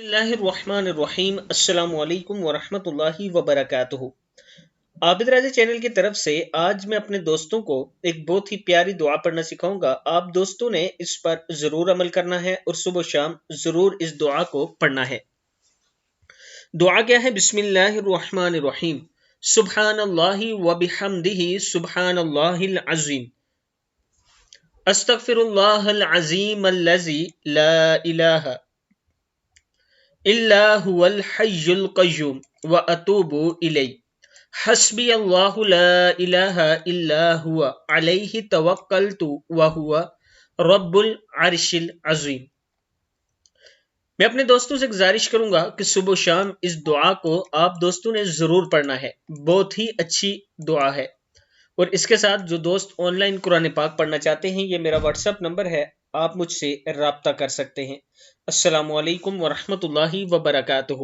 बिस्मिल्लाहिर्रहमानिर्रहीम। अस्सलाम वालेकुम वरहमतुल्लाहि वबरकातुहू। आबिद राजा चैनल की तरफ से आज मैं अपने दोस्तों को एक बहुत ही प्यारी दुआ पढ़ना सिखाऊंगा। आप दोस्तों ने इस पर जरूर अमल करना है और सुबह शाम जरूर इस दुआ को पढ़ना है। दुआ क्या है? बिस्मिल्लाहिर्रहमानिर्रहीम। सुब्हानल्लाहि व बिहम्दिही सुब्हानल्लाहिल अज़ीम। अस्तगफिरुल्लाहल अज़ीम अल्लज़ी ला इलाहा इल्ला हुवल हय्युल क़य्यूम व अतूबु इलैहि। हस्बी अल्लाहु ला इलाहा इल्ला हुवा अलैहि तवक्कलतु व हुवा रब्बुल अर्शिल अज़ीम। मैं अपने दोस्तों से गुजारिश करूंगा कि सुबह शाम इस दुआ को आप दोस्तों ने जरूर पढ़ना है। बहुत ही अच्छी दुआ है। और इसके साथ जो दोस्त ऑनलाइन कुरान पाक पढ़ना चाहते हैं, ये मेरा व्हाट्सएप नंबर है, आप मुझसे राब्ता कर सकते हैं। अस्सलामु अलैकुम वरहमतुल्लाहि वबरकातुहू।